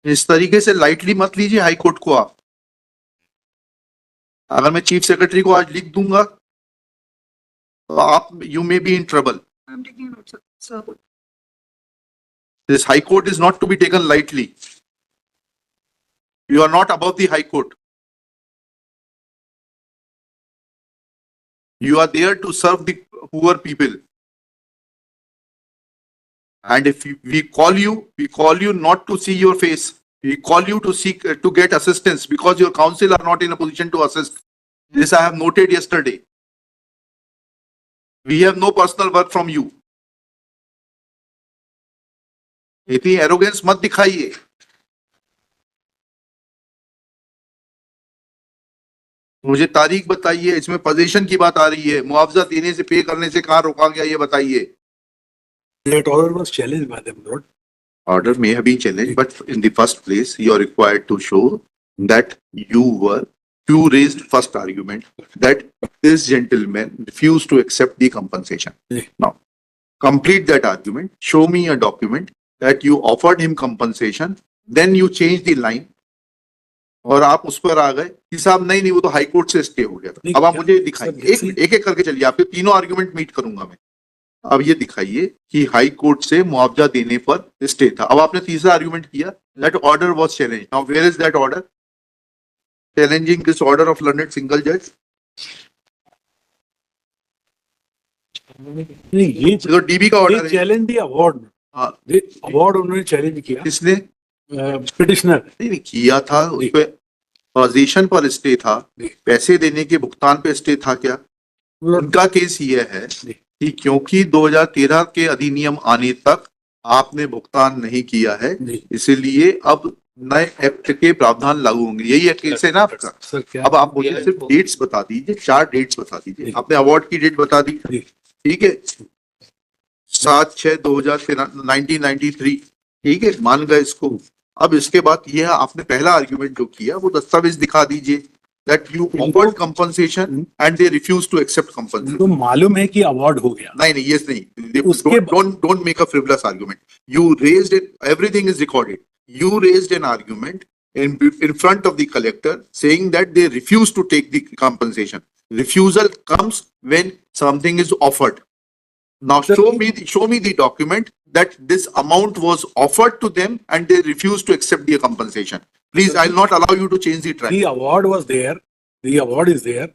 इस तरीके से लाइटली मत लीजिए हाई कोर्ट को आप। अगर मैं चीफ सेक्रेटरी को आज लिख दूंगा तो आप you may be in trouble. I'm taking notes, sir. This high court is not to be taken lightly. You are not above the high court. You are there to serve the poor people. And if we call you not to see your face. We call you to seek to get assistance because your counsel are not in a position to assist. This I have noted yesterday. We have no personal work from you. इतनी arrogance मत दिखाइए। मुझे तारीख बताइए, इसमें position की बात आ रही है, मुआवजा देने से पे करने से कहां रोका गया ये बताइए। That order was challenged by them, Lord. Order may have been challenged, but in the first place, you are required to show that you raised first argument that this gentleman refused to accept the compensation. Yeah. Now, complete that argument. Show me a document that you offered him compensation. Then you change the line. और आप उस पर आ गए कि साहब नहीं वो तो हाई कोर्ट से स्टे हो गया था। अब आप मुझे दिखाइए, एक एक करके चलिए, आपके तीनों आर्गुमेंट मीट करूंगा मैं। अब ये दिखाइए कि हाई कोर्ट से मुआवजा देने पर स्टे था। अब आपने तीसरा आर्गुमेंट किया that order was challenge. Now where is that order challenging this order of learned single जज? नहीं, ये तो डीबी का ऑर्डर है। Challenge the award. हाँ, अवार्ड उन्होंने चैलेंज किया। किसने? पिटिशनर नहीं किया था, उस पे पोजीशन पर स्टे था, पैसे देने के भुगतान पे स्टे था क्या? उनका केस ये है कि क्योंकि 2013 के अधिनियम आने तक आपने भुगतान नहीं किया है, इसीलिए अब नए एक्ट के प्रावधान लागू होंगे। यही एक केस है ना आपका? सर क्या? अब आप मुझे सिर्फ डेट्स बता दीजिए, 4 डेट्स बता दीजिए। आपने अवार्ड की डेट बता दी, ठीक है, 7/6/2013 ठीक है, मान गए इसको। अब इसके बाद ये आपने पहला आर्ग्यूमेंट जो किया वो दस्तावेज दिखा दीजिए that you offered compensation and they refuse to accept compensation. तो मालूम है कि अवार्ड हो गया। नहीं ये नहीं, don't make a frivolous argument. You raised it, everything is recorded. You raised an argument in front of the collector saying that they refuse to take the compensation. Refusal comes when something is offered. Now show me the document that this amount was offered to them and they refused to accept the compensation. Please, I'll not allow you to change the track. The award was there. The award is there.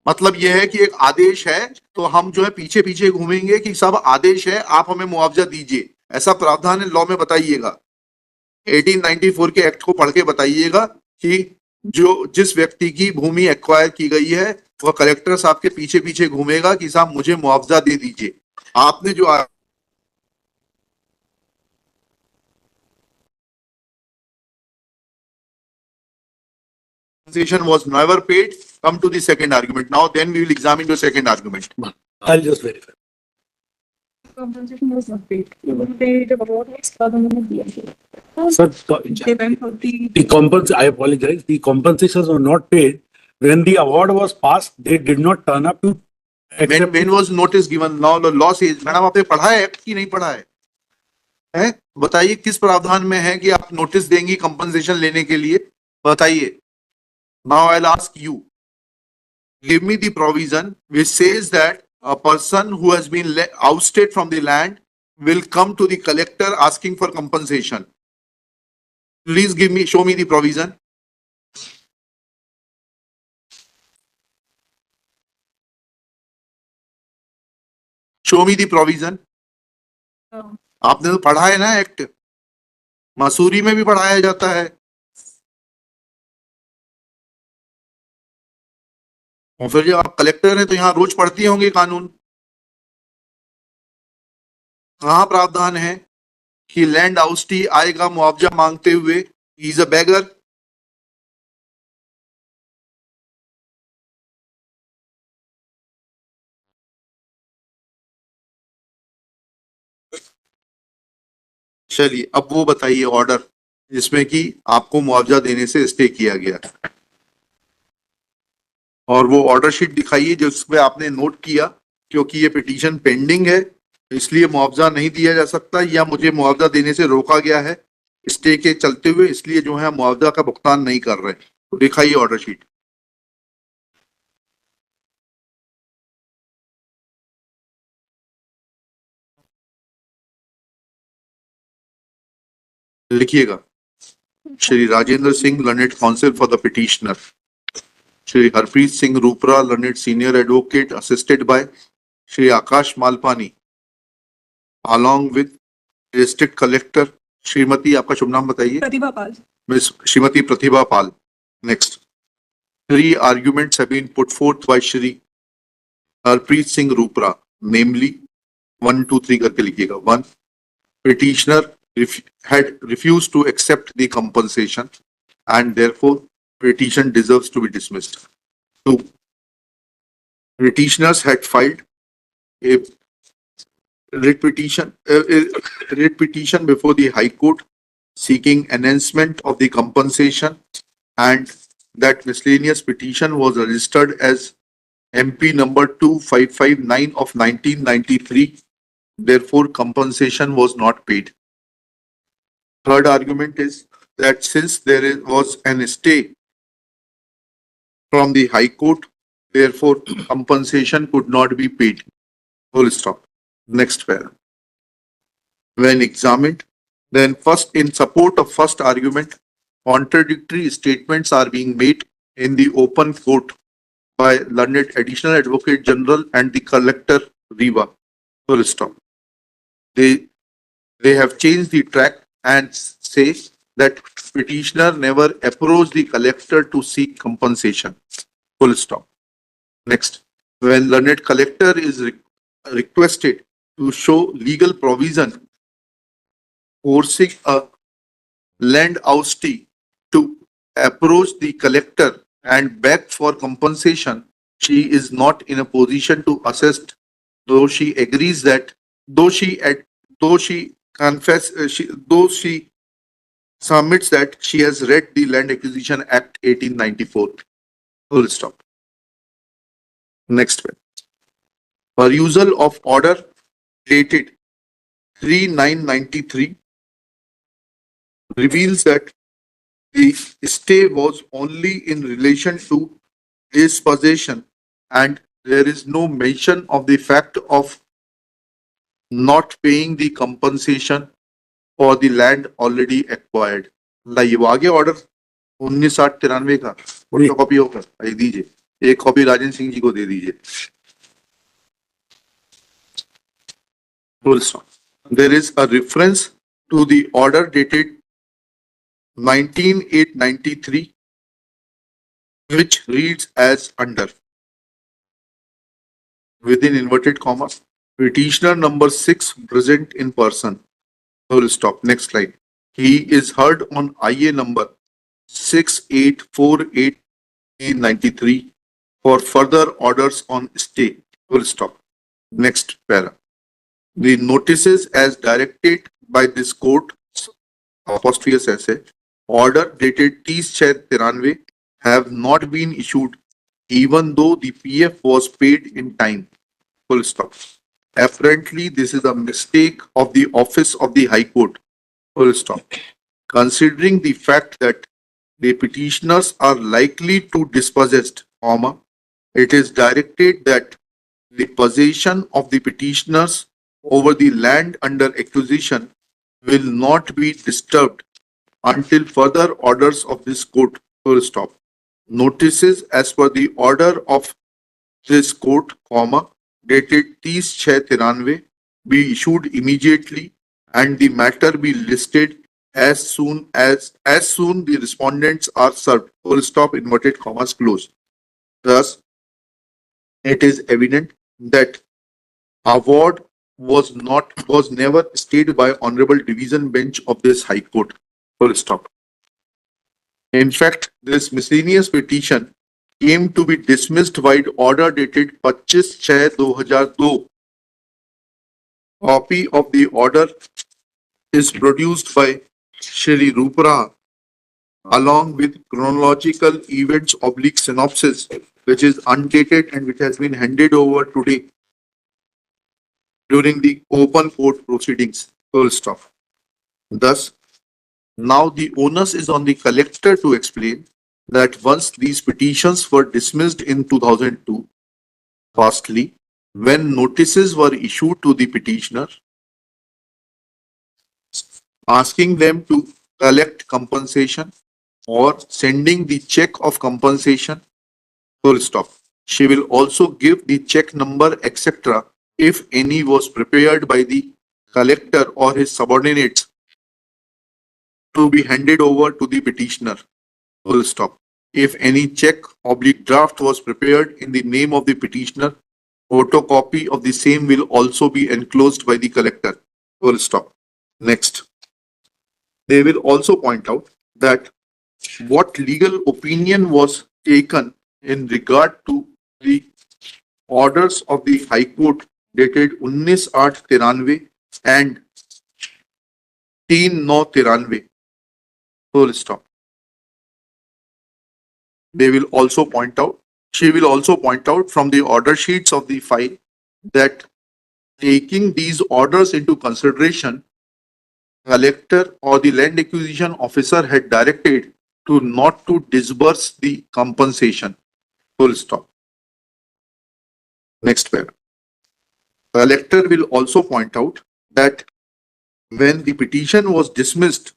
मतलब यह है कि एक आदेश है तो हम जो है पीछे पीछे घूमेंगे कि सब आदेश है, आप हमें मुआवजा दीजिए, ऐसा प्रावधान है लॉ में? बताइएगा, 1894 के एक्ट को पढ़ के बताइएगा कि जिस व्यक्ति की भूमि एक्वायर की गई है वह कलेक्टर साहब के पीछे पीछे घूमेगा कि साहब मुझे मुआवजा दे दीजिए। आपने जो compensation was never paid, come to the second argument. Now then we will examine your second argument. I'll just verify. Compensation was not paid. The award was Sir, they went for the I apologize. The compensations were not paid. When the award was passed, they did not turn up to accept. When was notice given? Now the law says, madam आपने पढ़ा है act की नहीं पढ़ा है? हैं? बताइए किस प्रावधान में है कि आप नोटिस देंगी कंपनसेशन लेने के लिए? बताइए। Now I'll ask you, give me the provision which says that a person who has been ousted from the land will come to the collector asking for compensation. Please show me the provision. Show me the provision. आपने तो पढ़ा है ना act, Mussoorie में भी पढ़ाया जाता है। और फिर जब आप कलेक्टर हैं तो यहाँ रोज पढ़ती होंगे कानून। कहाँ प्रावधान है कि लैंड आउस्टी आएगा मुआवजा मांगते हुए? ही इज अ बेगर। चलिए अब वो बताइए ऑर्डर जिसमें कि आपको मुआवजा देने से स्टे किया गया, और वो ऑर्डर शीट दिखाइए जिसमें आपने नोट किया क्योंकि ये पिटीशन पेंडिंग है इसलिए मुआवजा नहीं दिया जा सकता या मुझे मुआवजा देने से रोका गया है। स्टे के चलते हुए इसलिए जो है मुआवजा का भुगतान नहीं कर रहे। तो दिखाइए ऑर्डर शीट। लिखिएगा, Shri Rajendra Singh, learned counsel for the petitioner, Shri Harpreet Singh Rupra, learned senior advocate, assisted by Shri Akash Malpani, along with district collector Shrimati, आपका शुभ नाम बताइए? Pratibha Pal. Miss Shrimati Pratibha Pal. Next, 3 arguments have been put forth by Shri Harpreet Singh Rupra, namely 1, 2, 3 करके लिखिएगा। 1, petitioner had refused to accept the compensation and therefore petition deserves to be dismissed. 2, petitioners had filed a writ petition before the High Court seeking enhancement of the compensation, and that miscellaneous petition was registered as MP number 2559 of 1993. Therefore, compensation was not paid. Third argument is that since was an stay from the High Court, therefore compensation could not be paid. Full stop. Next paragraph. When examined, then first, in support of first argument, contradictory statements are being made in the open court by learned additional advocate general and the collector Riva. Full stop. They have changed the track and say that petitioner never approached the collector to seek compensation. Full stop. Next, when learned collector is requested to show legal provision forcing a land oustee to approach the collector and beg for compensation, she is not in a position to assist, though she agrees that though she submits that she has read the Land Acquisition Act 1894. Full stop. Next one. Perusal of order dated 3/9/93 reveals that the stay was only in relation to dispossession and there is no mention of the fact of not paying the compensation for the land already acquired. लाइए वो आगे order 19/8/93 का photo copy होकर आई दीजिए, एक copy Rajendra Singh ji को दे दीजिए। Full stop. There is a reference to the order dated 19/8/93 which reads as under, within inverted commas, petitioner number 6 present in person. Full stop. Next slide. He is heard on IA number 6848/93 for further orders on stay. Full stop. Next para. The notices as directed by this court, apostrophe essay, order dated 30/6/93 have not been issued even though the PF was paid in time. Full stop. Apparently, this is a mistake of the office of the High Court. Full stop. Considering the fact that the petitioners are likely to dispossessed, comma, it is directed that the possession of the petitioners over the land under acquisition will not be disturbed until further orders of this court. Full stop. Notices as per the order of this court, comma, dated 30/6/93 be issued immediately and the matter be listed as soon the respondents are served. Full stop, inverted commas closed. Thus, it is evident that award was never stayed by Honorable Division Bench of this High Court. Full stop. In fact, this miscellaneous petition came to be dismissed by order dated 25/6/2002. Copy of the order is produced by Shri Rupra along with chronological events / synopsis, which is undated and which has been handed over today during the open court proceedings. Full stop. Thus, Now the onus is on the collector to explain that once these petitions were dismissed in 2002, firstly, when notices were issued to the petitioner, asking them to collect compensation or sending the check of compensation, full stop. She will also give the check number, etc., if any was prepared by the collector or his subordinates to be handed over to the petitioner, full stop. If any check oblique draft was prepared in the name of the petitioner, photocopy of the same will also be enclosed by the collector, full stop. Next. They will also point out that what legal opinion was taken in regard to the orders of the High Court dated 19/8/93 and 3/9/93, full stop. They will also point out, she will also point out from the order sheets of the file that taking these orders into consideration, collector or the land acquisition officer had directed to not to disburse the compensation, full stop. Next paragraph. Collector will also point out that when the petition was dismissed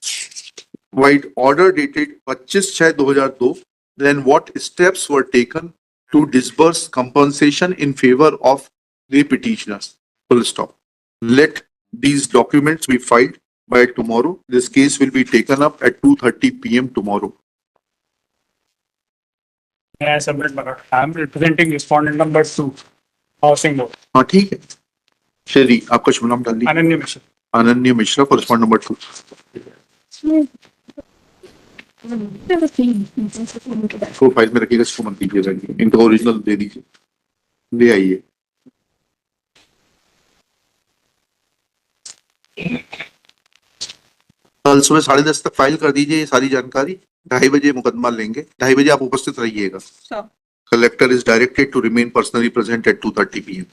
by order dated 25/6/2002, then what steps were taken to disburse compensation in favor of the petitioners, full stop. Let these documents be filed by tomorrow. This case will be taken up at 2:30 PM tomorrow. May I submit my note? I am representing respondent number 2, housing board, हाँ ठीक है, श्री आपका शुभ नाम डाल दीजिए। Ananya Mishra. अनन्य Mishra for respond number 2। इसको फाइल में रखिएगा, इसको मत दीजिएगा, इनका ओरिजिनल दे दीजिए, ले आइए। कल सुबह 10:30 तक फाइल कर दीजिए ये सारी जानकारी। 2:30 बजे मुकदमा लेंगे, 2:30 बजे आप उपस्थित रहिएगा। Sure. Collector is directed to remain personally present at 2:30 PM.